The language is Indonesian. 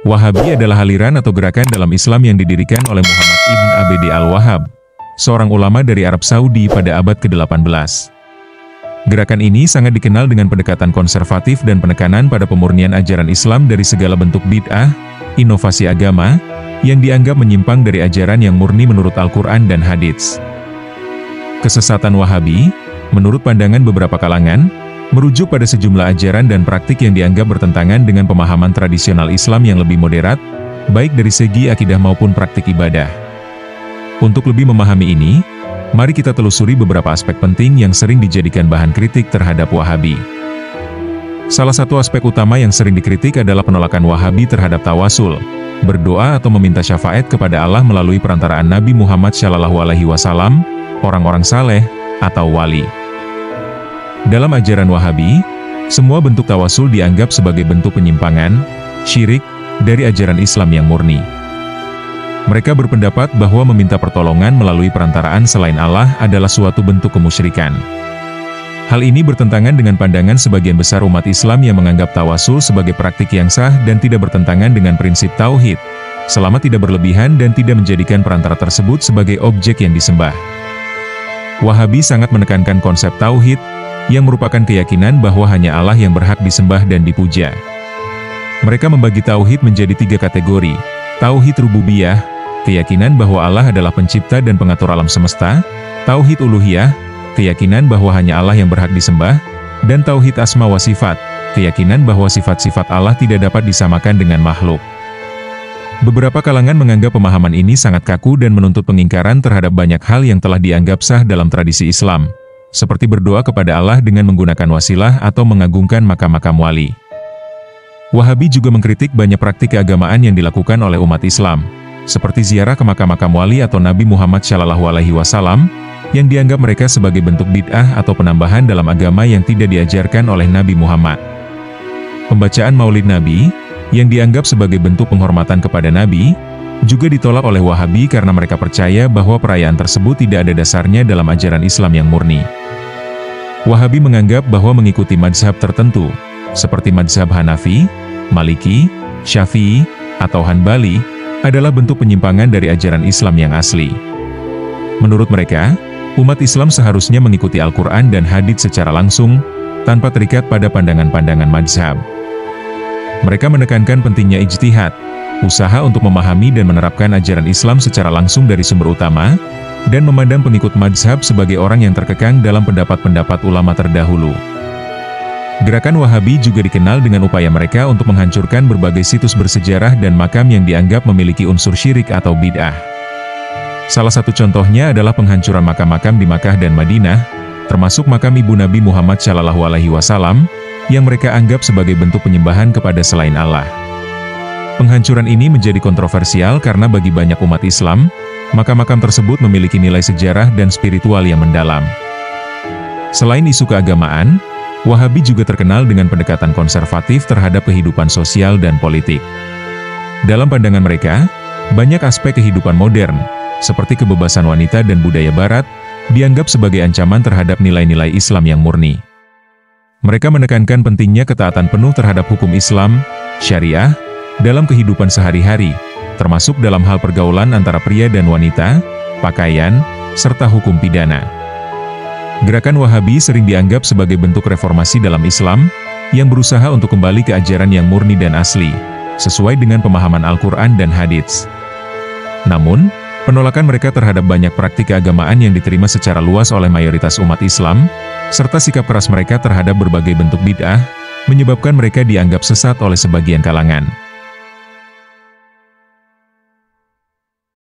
Wahabi adalah aliran atau gerakan dalam Islam yang didirikan oleh Muhammad ibn Abd al-Wahhab, seorang ulama dari Arab Saudi pada abad ke-18. Gerakan ini sangat dikenal dengan pendekatan konservatif dan penekanan pada pemurnian ajaran Islam dari segala bentuk bid'ah, inovasi agama, yang dianggap menyimpang dari ajaran yang murni menurut Al-Quran dan Hadits. Kesesatan Wahabi, menurut pandangan beberapa kalangan, merujuk pada sejumlah ajaran dan praktik yang dianggap bertentangan dengan pemahaman tradisional Islam yang lebih moderat, baik dari segi akidah maupun praktik ibadah. Untuk lebih memahami ini, mari kita telusuri beberapa aspek penting yang sering dijadikan bahan kritik terhadap Wahabi. Salah satu aspek utama yang sering dikritik adalah penolakan Wahabi terhadap tawasul, berdoa atau meminta syafaat kepada Allah melalui perantaraan Nabi Muhammad SAW, orang-orang saleh, atau wali. Dalam ajaran Wahabi, semua bentuk tawasul dianggap sebagai bentuk penyimpangan, syirik, dari ajaran Islam yang murni. Mereka berpendapat bahwa meminta pertolongan melalui perantaraan selain Allah adalah suatu bentuk kemusyrikan. Hal ini bertentangan dengan pandangan sebagian besar umat Islam yang menganggap tawasul sebagai praktik yang sah dan tidak bertentangan dengan prinsip tauhid, selama tidak berlebihan dan tidak menjadikan perantara tersebut sebagai objek yang disembah. Wahabi sangat menekankan konsep tauhid, yang merupakan keyakinan bahwa hanya Allah yang berhak disembah dan dipuja. Mereka membagi tauhid menjadi 3 kategori: tauhid rububiyah, keyakinan bahwa Allah adalah pencipta dan pengatur alam semesta; tauhid uluhiyah, keyakinan bahwa hanya Allah yang berhak disembah; dan tauhid asma wa sifat, keyakinan bahwa sifat-sifat Allah tidak dapat disamakan dengan makhluk. Beberapa kalangan menganggap pemahaman ini sangat kaku dan menuntut pengingkaran terhadap banyak hal yang telah dianggap sah dalam tradisi Islam, seperti berdoa kepada Allah dengan menggunakan wasilah atau mengagungkan makam-makam wali. Wahabi juga mengkritik banyak praktik keagamaan yang dilakukan oleh umat Islam, seperti ziarah ke makam-makam wali atau Nabi Muhammad SAW, yang dianggap mereka sebagai bentuk bid'ah atau penambahan dalam agama yang tidak diajarkan oleh Nabi Muhammad. Pembacaan Maulid Nabi, yang dianggap sebagai bentuk penghormatan kepada Nabi, juga ditolak oleh Wahabi karena mereka percaya bahwa perayaan tersebut tidak ada dasarnya dalam ajaran Islam yang murni. Wahabi menganggap bahwa mengikuti mazhab tertentu, seperti mazhab Hanafi, Maliki, Syafi'i, atau Hanbali, adalah bentuk penyimpangan dari ajaran Islam yang asli. Menurut mereka, umat Islam seharusnya mengikuti Al-Quran dan Hadits secara langsung, tanpa terikat pada pandangan-pandangan mazhab. Mereka menekankan pentingnya ijtihad, usaha untuk memahami dan menerapkan ajaran Islam secara langsung dari sumber utama, dan memandang pengikut mazhab sebagai orang yang terkekang dalam pendapat-pendapat ulama terdahulu. Gerakan Wahabi juga dikenal dengan upaya mereka untuk menghancurkan berbagai situs bersejarah dan makam yang dianggap memiliki unsur syirik atau bid'ah. Salah satu contohnya adalah penghancuran makam-makam di Makkah dan Madinah, termasuk makam ibu Nabi Muhammad SAW, yang mereka anggap sebagai bentuk penyembahan kepada selain Allah. Penghancuran ini menjadi kontroversial karena bagi banyak umat Islam, makam-makam tersebut memiliki nilai sejarah dan spiritual yang mendalam. Selain isu keagamaan, Wahabi juga terkenal dengan pendekatan konservatif terhadap kehidupan sosial dan politik. Dalam pandangan mereka, banyak aspek kehidupan modern, seperti kebebasan wanita dan budaya barat, dianggap sebagai ancaman terhadap nilai-nilai Islam yang murni. Mereka menekankan pentingnya ketaatan penuh terhadap hukum Islam, syariah, dalam kehidupan sehari-hari, termasuk dalam hal pergaulan antara pria dan wanita, pakaian, serta hukum pidana. Gerakan Wahabi sering dianggap sebagai bentuk reformasi dalam Islam, yang berusaha untuk kembali ke ajaran yang murni dan asli, sesuai dengan pemahaman Al-Quran dan Hadits. Namun, penolakan mereka terhadap banyak praktik keagamaan yang diterima secara luas oleh mayoritas umat Islam, serta sikap keras mereka terhadap berbagai bentuk bid'ah, menyebabkan mereka dianggap sesat oleh sebagian kalangan.